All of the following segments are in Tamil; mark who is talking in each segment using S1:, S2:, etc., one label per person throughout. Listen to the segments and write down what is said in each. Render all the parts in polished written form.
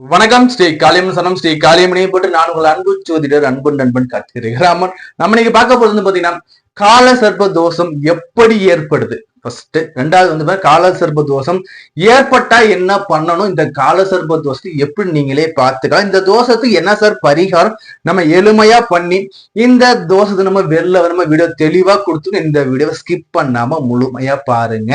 S1: வணக்கம் ஸ்ரீ காளியம்மன் சனம் ஸ்ரீ காளியம்மனை போட்டு நான் உங்கள் அன்பு ஜோதிடர் அன்பு நண்பன் கார்த்திகை ராமன். நம்ம இன்னைக்கு பார்க்க போறது பாத்தீங்கன்னா கால சர்ப்ப தோஷம் எப்படி ஏற்படுது. ஃபர்ஸ்ட் ரெண்டாவது வந்து கால சர்ப்ப தோஷம் ஏற்பட்டா என்ன பண்ணணும், இந்த கால சர்ப்ப தோஷத்தை எப்படி நீங்களே பார்த்துக்கலாம், இந்த தோஷத்துக்கு என்ன சார் பரிகாரம் நம்ம எளிமையா பண்ணி இந்த தோஷத்தை நம்ம வீடியோ தெளிவா கொடுத்து இந்த வீடியோவை ஸ்கிப் பண்ணாம முழுமையா பாருங்க.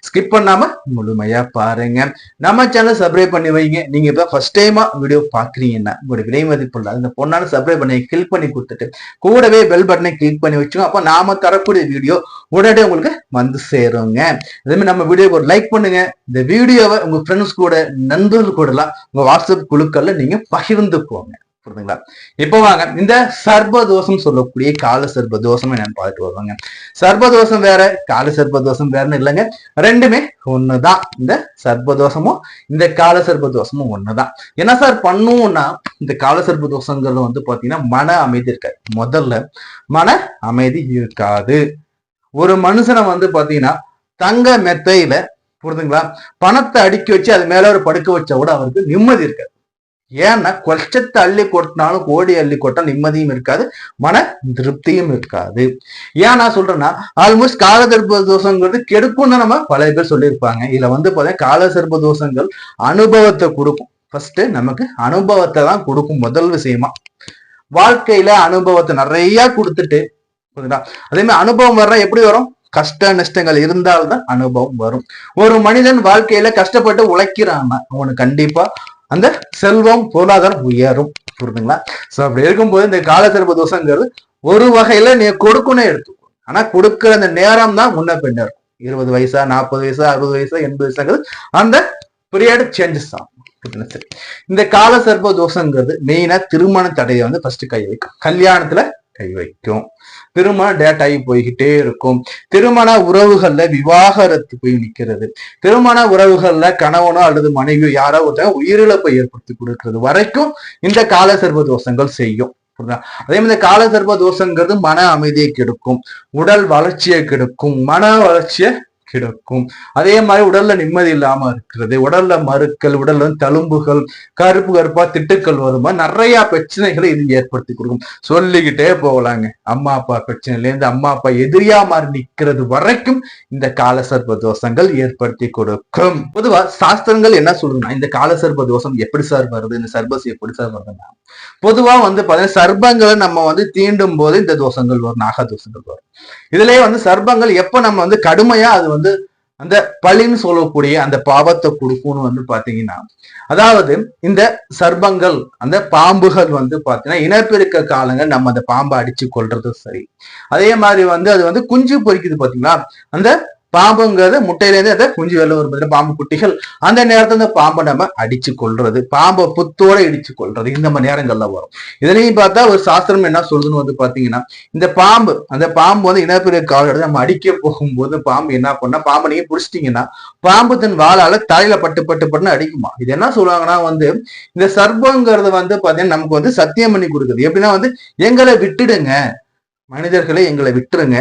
S1: ஸ்கிப் பண்ணாம முழுமையா பாருங்க. நம்ம சேனல் சப்ஸ்கிரைப் பண்ணி வைங்க. நீங்க இப்ப ஃபர்ஸ்ட் டைமா வீடியோ பாக்குறீங்கன்னா உங்களுடைய விலை மதிப்புள்ள இந்த பொண்ணான சப்ஸ்கிரைப் பண்ணி கிளிக் பண்ணி கொடுத்துட்டு கூடவே பெல் பட்டனை கிளிக் பண்ணி வச்சுக்கோங்க. அப்ப நாம தரக்கூடிய வீடியோ உடனே உங்களுக்கு வந்து சேருங்க. அதே மாதிரி நம்ம வீடியோக்கு ஒரு லைக் பண்ணுங்க. இந்த வீடியோவை உங்க ஃப்ரெண்ட்ஸ் கூட நண்பர்கள் கூட எல்லாம் உங்க வாட்ஸ்அப் குழுக்கள்ல நீங்க பகிர்ந்துக்கோங்க. புரியுதுங்களா? இப்போ வாங்க இந்த சர்பதோஷம் சொல்லக்கூடிய கால சர்பதோஷம் என்னன்னு பார்த்துட்டு வருவாங்க. சர்பதோஷம் வேற, கால சர்பதோஷம் வேறன்னு இல்லைங்க, ரெண்டுமே ஒண்ணுதான். இந்த சர்பதோஷமும் இந்த கால சர்பதோஷமும் ஒண்ணுதான். என்ன சார் பண்ணுவோம்னா, இந்த கால சர்பதோஷங்கள்ல வந்து பாத்தீங்கன்னா மன அமைதி இருக்காது. முதல்ல மன அமைதி இருக்காது. ஒரு மனுஷனை வந்து பாத்தீங்கன்னா தங்க மெத்தையில, புரியுதுங்களா, பணத்தை அடுக்கி வச்சு அது மேல ஒரு படுக்க வச்சா கூட அவருக்கு நிம்மதி இருக்காது. ஏன்னா கொச்சத்தை அள்ளி கொட்டினாலும் கோடி அள்ளி கொட்டாலும் நிம்மதியும் இருக்காது, மன திருப்தியும் இருக்காது. ஏன் நான் சொல்றேன்னா, ஆல்மோஸ்ட் கால சர்ப்ப தோஷங்கிறது கெடுக்கும்னு நம்ம பல பேர் சொல்லியிருப்பாங்க. இதுல வந்து பாத்தீங்கன்னா கால சர்ப்ப தோஷங்கள் அனுபவத்தை கொடுக்கும். ஃபர்ஸ்ட் நமக்கு அனுபவத்தை தான் கொடுக்கும். முதல் விஷயமா வாழ்க்கையில அனுபவத்தை நிறைய கொடுத்துட்டு, புரியுதா, அதே மாதிரி அனுபவம் வர்ற எப்படி வரும், கஷ்ட நஷ்டங்கள் இருந்தால்தான் அனுபவம் வரும். ஒரு மனிதன் வாழ்க்கையில கஷ்டப்பட்டு உழைக்கிறான்னா அவனுக்கு கண்டிப்பா அந்த செல்வம் பொருளாதாரம் உயரும். புரியுதுங்களா? சோ அப்படி இருக்கும்போது இந்த கால சர்ப்ப தோஷங்கிறது ஒரு வகையில நீ கொடுக்கணும் எடுத்துக்கோ. ஆனா கொடுக்கிற அந்த நேரம் தான் முன்ன பின்ன இருக்கும். 20 வயசா, 40 வயசா, 60 வயசா, 80 வயசாங்கிறது அந்த பீரியட் சேஞ்சஸ் ஆகும். இந்த கால சர்ப்ப தோஷங்கிறது மெயினா திருமண தடையை வந்து ஃபர்ஸ்ட் கை வைக்கும். கல்யாணத்துல கை வைக்கும். திருமண டேட் ஆகி போய்கிட்டே இருக்கும். திருமண உறவுகள்ல விவாகரத்து போய் நிக்கிறது. திருமண உறவுகள்ல கணவனோ அல்லது மனைவியோ யாரோ ஒருத்தர் உயிரிழப்பை ஏற்படுத்தி கொடுக்கிறது வரைக்கும் இந்த கால சர்ப்ப தோஷங்கள் செய்யும். அதே மாதிரி கால சர்ப்ப தோஷங்கிறது மன அமைதியை கெடுக்கும், உடல் வளர்ச்சியை கெடுக்கும், மன வளர்ச்சியை கிடக்கும். அதே மாதிரி உடல்ல நிம்மதி இல்லாம இருக்கிறது, உடல்ல மறுக்கள், உடல்ல தழும்புகள், கருப்பு கருப்பா திட்டுக்கள் வருமா, நிறைய பிரச்சனைகளை இது ஏற்படுத்தி கொடுக்கும். சொல்லிக்கிட்டே போகலாங்க. அம்மா அப்பா பிரச்சனையில இருந்து அம்மா அப்பா எதிரியா மாறி நிக்கிறது வரைக்கும் இந்த கால சர்ப்ப தோஷங்கள் ஏற்படுத்தி கொடுக்கும். பொதுவா சாஸ்திரங்கள் என்ன சொல்லுன்னா, இந்த கால சர்ப்ப தோஷம் எப்படி சார் வருது, இந்த சர்பஸ் எப்படி சார் வருதுன்னா, பொதுவா வந்து பாத்தீங்கன்னா சர்ப்பங்களை நம்ம வந்து தீண்டும் போது இந்த தோஷங்கள் வரும், நாக தோஷங்கள் வரும். இதுலயே வந்து சர்ப்பங்கள் எப்ப நம்ம வந்து கடுமையா அது வந்து அந்த பழின்னு சொல்லக்கூடிய அந்த பாவத்தை கொடுக்கும்னு வந்து பாத்தீங்கன்னா, அதாவது இந்த சர்ப்பங்கள் அந்த பாம்புகள் வந்து பாத்தீங்கன்னா இனப்பெருக்க காலங்கள் நம்ம அந்த பாம்பை அடிச்சு கொள்றது சரி. அதே மாதிரி வந்து அது வந்து குஞ்சு பொறிக்குது பாத்தீங்களா, அந்த பாம்புங்கிறது முட்டையிலேருந்து அந்த குஞ்சு வெளில வரும் பாம்பு குட்டிகள், அந்த நேரத்துல அந்த பாம்பை நம்ம அடிச்சு கொள்றது, பாம்பை புத்தோட இடிச்சு கொள்றது, இந்த மாதிரி நேரங்கள்ல வரும். இதுலயும் பார்த்தா ஒரு சாஸ்திரம் என்ன சொல்றதுன்னு வந்து பாத்தீங்கன்னா, இந்த பாம்பு அந்த பாம்பு வந்து இனப்பெருக்க கால எடுத்து நம்ம அடிக்க போகும்போது பாம்பு என்ன பண்ணா, பாம்பை நீங்க பிடிச்சிட்டீங்கன்னா பாம்பு தன் வாழால தலையில பட்டு பட்டு பட்டுன்னு அடிக்குமா. இது என்ன சொல்லுவாங்கன்னா வந்து இந்த சர்ப்பங்கிறது வந்து பாத்தீங்கன்னா நமக்கு வந்து சத்தியம் பண்ணி கொடுக்குது. எப்படின்னா வந்து எங்களை விட்டுடுங்க, மனிதர்களை எங்களை விட்டுருங்க,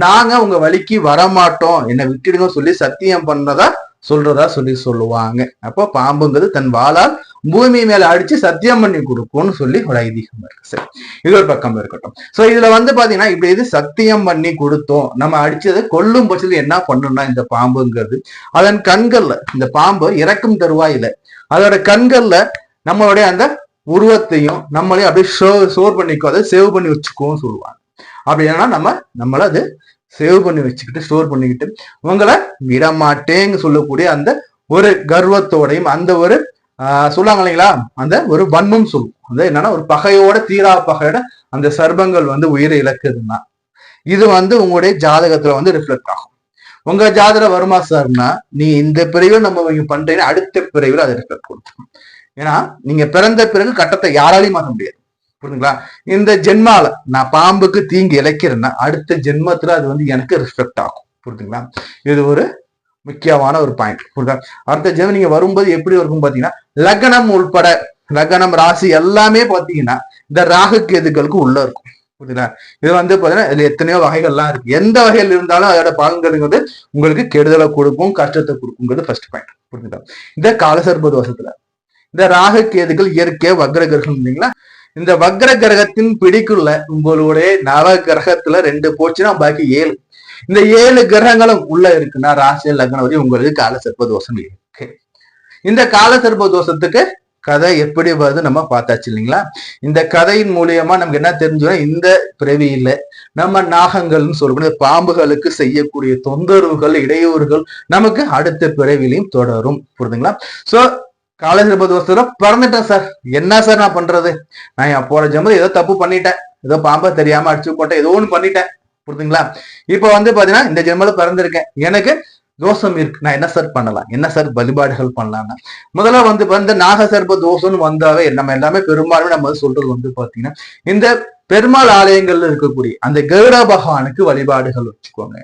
S1: நாங்க உங்க வழிக்கு வரமாட்டோம், என்னை விட்டுடுங்க சொல்லி சத்தியம் பண்ணதா சொல்லுவாங்க. அப்போ பாம்புங்கிறது தன் வாளால் பூமி மேல அடிச்சு சத்தியம் பண்ணி கொடுக்கும்னு சொல்லி ஒரு ஐதீகம் இருக்கு. சரி, இது ஒரு பக்கம் இருக்கட்டும். சோ இதுல வந்து பாத்தீங்கன்னா இப்படி இது சத்தியம் பண்ணி கொடுத்தோம், நம்ம அடிச்சதை கொல்லும் பட்சத்துல என்ன பண்ணணும்னா, இந்த பாம்புங்கிறது அதன் கண்கள்ல, இந்த பாம்பு இறக்கும் தருவாயில அதோட கண்கள்ல நம்மளுடைய அந்த உருவத்தையும் நம்மளையும் அப்படியே ஸ்டோர் பண்ணிக்கோ, அதை சேவ் பண்ணி வச்சுக்கோன்னு சொல்லுவாங்க. அப்படி என்னன்னா நம்மள அது சேவ் பண்ணி வச்சுக்கிட்டு ஸ்டோர் பண்ணிக்கிட்டு உங்களை விடமாட்டேங்க சொல்லக்கூடிய அந்த ஒரு கர்வத்தோடையும் அந்த ஒரு சொல்லுவாங்க இல்லைங்களா, அந்த ஒரு வன்மம் சொல்லும். அது என்னன்னா ஒரு பகையோட, தீரா பகையோட அந்த சர்ப்பங்கள் வந்து உயிரை இழக்குதுன்னா இது வந்து உங்களுடைய ஜாதகத்துல வந்து ரிஃப்ளெக்ட் ஆகும். உங்க ஜாதகம் வருமா சார்னா, நீ இந்த பிரிவில் நம்ம பண்றீங்கன்னா அடுத்த பிரிவில் அதை ரிஃப்ளெக்ட் கொடுத்துரும். ஏன்னா நீங்க பிறந்த பிறகு கட்டத்தை யாராலையும் மாற்ற முடியாது. புரியுதுங்களா? இந்த ஜென்மால நான் பாம்புக்கு தீங்கு இழைக்கிறேன்னா அடுத்த ஜென்மத்துல அது வந்து எனக்கு ரிஃப்ளெக்ட் ஆகும். புரியுதுங்களா? இது ஒரு முக்கியமான ஒரு பாயிண்ட். புரியுதா? அடுத்த ஜென்மம் நீங்க வரும்போது எப்படி இருக்கும் பாத்தீங்கன்னா, லக்னம் உள்பட, லக்னம் ராசி எல்லாமே பாத்தீங்கன்னா இந்த ராகு கேதுகளுக்கு உள்ள இருக்கும். புரியுதா? இது வந்து பாத்தீங்கன்னா இதுல எத்தனையோ வகைகள்லாம் இருக்கு. எந்த வகையில் இருந்தாலும் அதோட பலன்கள் உங்களுக்கு கெடுதலை கொடுக்கும், கஷ்டத்தை கொடுக்குங்கிறது ஃபர்ஸ்ட் பாயிண்ட். புரியுதா? இந்த காலசர்ப தோஷத்துல இந்த ராகு கேதுகள் இயற்கை வக்ர கிரகம் இல்லைங்களா. இந்த வக்ர கிரகத்தின் பிடிக்குள்ள உங்களுடைய நவ கிரகத்துல 2 போச்சுன்னா பாக்கி 7. இந்த 7 கிரகங்களும் உள்ள இருக்குன்னா ராசி லக்னம் வரை உங்களுக்கு காலசர்ப்ப தோஷம் இருக்கு. இந்த காலசர்ப்ப தோஷத்துக்கு கதை எப்படி வருது நம்ம பார்த்தாச்சு இல்லைங்களா. இந்த கதையின் மூலியமா நமக்கு என்ன தெரிஞ்சோம்னா, இந்த பிறவியில நம்ம நாகங்கள்னு சொல்லக்கூடிய பாம்புகளுக்கு செய்யக்கூடிய தொந்தரவுகள், இடையூறுகள் நமக்கு அடுத்த பிறவிலையும் தொடரும். புரியுதுங்களா. சோ காலசர்ப்ப தோஷத்துல பிறந்துட்டேன் சார், என்ன சார் நான் பண்றது, நான் போற ஜென்மத்துல ஏதோ தப்பு பண்ணிட்டேன், ஏதோ பாம்பை தெரியாம அடிச்சு போட்டேன், ஏதோ ஒண்ணு பண்ணிட்டேன். புரியுதுங்களா. இப்ப பாத்தீங்கன்னா இந்த ஜென்மத்துல பிறந்திருக்கேன், எனக்கு தோஷம் இருக்கு, நான் என்ன சார் பண்ணலாம், என்ன சார் வழிபாடுகள் பண்ணலாம்னா, முதல்ல இந்த நாகசர்ப்ப தோஷம்னு வந்தாவே நம்ம எல்லாமே பெரும்பாலுமே நம்ம சொல்றது பாத்தீங்கன்னா, இந்த பெருமாள் ஆலயங்கள்ல இருக்கக்கூடிய அந்த கருட பகவானுக்கு வழிபாடுகள் வச்சுக்கோங்க.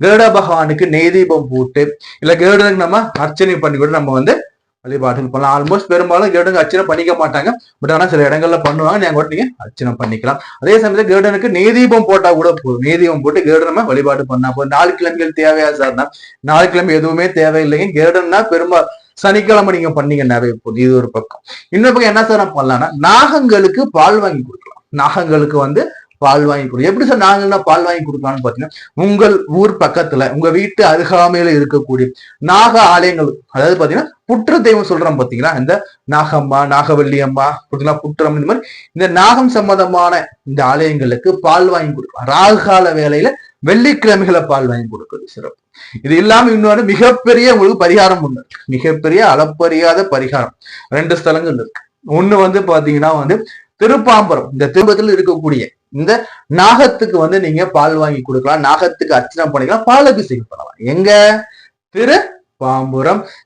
S1: கருட பகவானுக்கு நெய் தீபம் போட்டு, இல்ல கருடனுக்கு நம்ம அர்ச்சனை பண்ணி கூட நம்ம வழிபாடுகள் பண்ணலாம். ஆல்மோஸ்ட் பெரும்பாலும் கருடனுக்கு அர்ச்சனை பண்ணிக்க மாட்டாங்க, பட் ஆனா சில இடங்கள்ல பண்ணுவாங்க, நீங்க கூட நீங்க அர்ச்சனை பண்ணிக்கலாம். அதே சமயத்துல கருடனுக்கு நெய் தீபம் போட்டா கூட போதும். நெய் தீபம் போட்டு கருடன் நம்ம வழிபாடு பண்ணா போதும். 4 கிழமைகள் தேவையா சார்னா 4 கிழமை எதுவுமே தேவையில்லைங்க. கருடன்னா பெரும்பாலும் சனிக்கிழமை நீங்க பண்ணீங்கன்னாவே போதும். இது ஒரு பக்கம். இன்னொரு பக்கம் என்ன சார் பண்ணலாம்னா, நாகங்களுக்கு பால் வாங்கி கொடுக்கலாம். நாகங்களுக்கு பால் வாங்கி கொடுக்கும். எப்படி சார் நாங்கன்னா பால் வாங்கி கொடுக்கலாம்னு பாத்தீங்கன்னா, உங்கள் ஊர் பக்கத்துல உங்க வீட்டு அருகாமையில இருக்கக்கூடிய நாக ஆலயங்கள், அதாவது பாத்தீங்கன்னா புற்று தெய்வம் சொல்றோம் பாத்தீங்களா, இந்த நாகம்மா, நாகவல்லி அம்மா, புற்றம், இந்த மாதிரி இந்த நாகம் சம்பந்தமான இந்த ஆலயங்களுக்கு பால் வாங்கி கொடுக்கலாம். ராகு கால வேலையில வெள்ளிக்கிழமைகளை பால் வாங்கி கொடுக்குறது சிறப்பு. இது இல்லாம இன்னொரு மிகப்பெரிய உங்களுக்கு பரிகாரம் ஒண்ணு இருக்கு, மிகப்பெரிய அளப்பறியாத பரிகாரம் 2 ஸ்தலங்கள் இருக்கு. ஒண்ணு பாத்தீங்கன்னா திருப்பாம்பரம். இந்த திருப்பத்தில் இருக்கக்கூடிய இந்த நாகத்துக்கு நீங்க பால் வாங்கி கொடுக்கலாம், நாகத்துக்கு அர்ச்சனை பண்ணிக்கலாம், பால் அபிஷேகம் பண்ணலாம். எங்க?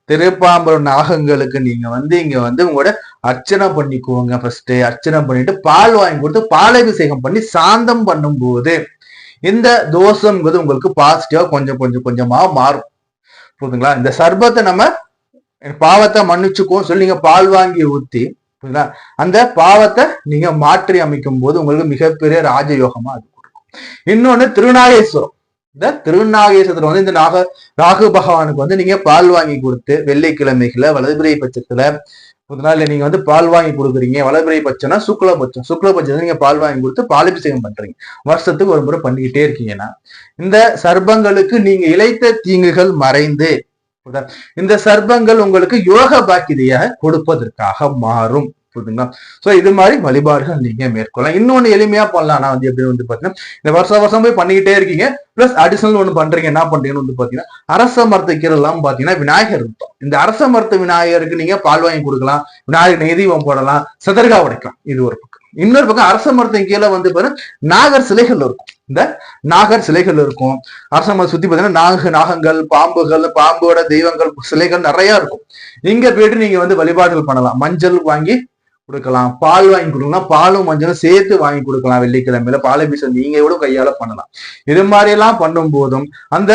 S1: திருப்பாம்புரம் நாகங்களுக்கு நீங்க இங்க உங்களோட அர்ச்சனை பண்ணிக்குவோங்க. ஃபர்ஸ்ட் அர்ச்சனை பண்ணிட்டு பால் வாங்கி கொடுத்து பால் அபிஷேகம் பண்ணி சாந்தம் பண்ணும் போது இந்த தோஷம்ங்கிறது உங்களுக்கு பாசிட்டிவா கொஞ்சம் கொஞ்சமா மாறும். புரியுதுங்களா. இந்த சர்பத்தை நம்ம பாவத்தை மன்னிச்சுக்கோ சொல்லி நீங்க பால் வாங்கி ஊத்தி அந்த பாவத்தை நீங்க மாற்றி அமைக்கும் போது உங்களுக்கு மிகப்பெரிய ராஜயோகமா அது கொடுக்கும். இன்னொன்னு திருநாகேஸ்வரம். இந்த திருநாகேஸ்வரத்துல இந்த ராகு பகவானுக்கு நீங்க பால் வாங்கி கொடுத்து வெள்ளிக்கிழமைகளை வலதுபிரை பட்சத்துல இல்ல நீங்க பால் வாங்கி கொடுக்குறீங்க. வலதுபிரை பட்சம்னா சுக்லபட்சம் நீங்க பால் வாங்கி கொடுத்து பாலபிஷேகம் பண்றீங்க, வருஷத்துக்கு ஒரு முறை பண்ணிக்கிட்டே இருக்கீங்கன்னா இந்த சர்ப்பங்களுக்கு நீங்க இழைத்த தீங்குகள் மறைந்து இந்த சர்ப்பங்கள் உங்களுக்கு யோக பாக்கியதையாக கொடுப்பதற்காக மாறும். புரியுதுங்களா. சோ இது மாதிரி வழிபாடுகள் நீங்க மேற்கொள்ளலாம். இன்னொன்னு எளிமையா பண்ணலாம். நான் எப்படி பாத்தீங்கன்னா, இந்த வருஷம் போய் பண்ணிக்கிட்டே இருக்கீங்க, பிளஸ் அடிஷனல் ஒண்ணு பண்றீங்க. என்ன பண்றீங்கன்னு பாத்தீங்கன்னா, அரச மரத்து கீரை எல்லாம் பாத்தீங்கன்னா விநாயகர் இருக்கும். இந்த அரச மரத்து விநாயகருக்கு நீங்க பால் வாங்கி கொடுக்கலாம், விநாயகர் நெய்தீபம் போடலாம், சதர்கா உடைக்கலாம். இது ஒரு பக்கம். இன்னொரு பக்கம் அரச மரத்தின் கீழே பாரு நாகர் சிலைகள் இருக்கும். இந்த நாகர் சிலைகள் இருக்கும். அரச மரத்தை சுத்தி பாத்தீங்கன்னா நாகங்கள், பாம்புகள், பாம்போட தெய்வங்கள் சிலைகள் நிறைய இருக்கும். இங்க போயிட்டு நீங்க வழிபாடுகள் பண்ணலாம். மஞ்சள் வாங்கி கொடுக்கலாம், பால் வாங்கி கொடுக்கலாம், பாலும் மஞ்சளும் சேர்த்து வாங்கி கொடுக்கலாம். வெள்ளிக்கிழமையில பாலபிஷேகம் நீங்க கூட கையால பண்ணலாம். இது மாதிரி எல்லாம் பண்ணும் போதும் அந்த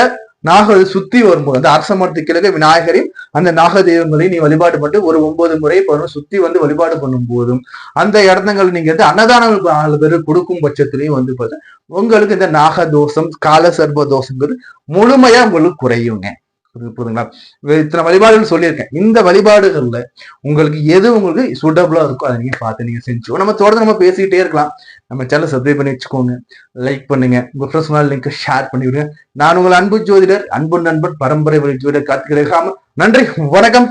S1: நாகல் சுத்தி வரும்போது அந்த அரச மரத்து கிழக்கு விநாயகரின் அந்த நாக தெய்வங்களையும் நீ வழிபாடு பண்ணிட்டு ஒரு 9 முறை சுத்தி வழிபாடு பண்ணும் போதும் அந்த இடத்துங்கள் நீங்க அன்னதானம் 4 பேர் கொடுக்கும் பட்சத்திலையும் பார்த்தா உங்களுக்கு இந்த நாக தோஷம், கால சர்ப்ப தோஷங்கிறது முழுமையா உங்களுக்கு குறையுங்க. புரியுதுங்களா. இத்தனை வழிபாடுகள் சொல்லியிருக்கேன். இந்த வழிபாடுகள்ல உங்களுக்கு எது உங்களுக்கு சூட்டபிளா இருக்கோ அதை நீங்க பார்த்து நீங்க செஞ்சு நம்ம தொடர்ந்து நம்ம பேசிக்கிட்டே இருக்கலாம். நம்ம சேனல் சப்ஸ்கிரைப் பண்ணி வச்சுக்கோங்க, லைக் பண்ணுங்க, உங்க ஃப்ரெண்ட்ஸ் லிங்க் ஷேர் பண்ணிவிடுங்க. நான் உங்கள் அன்பு ஜோதிடர், அன்பு நண்பன், பரம்பரை வழி ஜோதிடர் கார்த்திகேயன். நன்றி, வணக்கம்.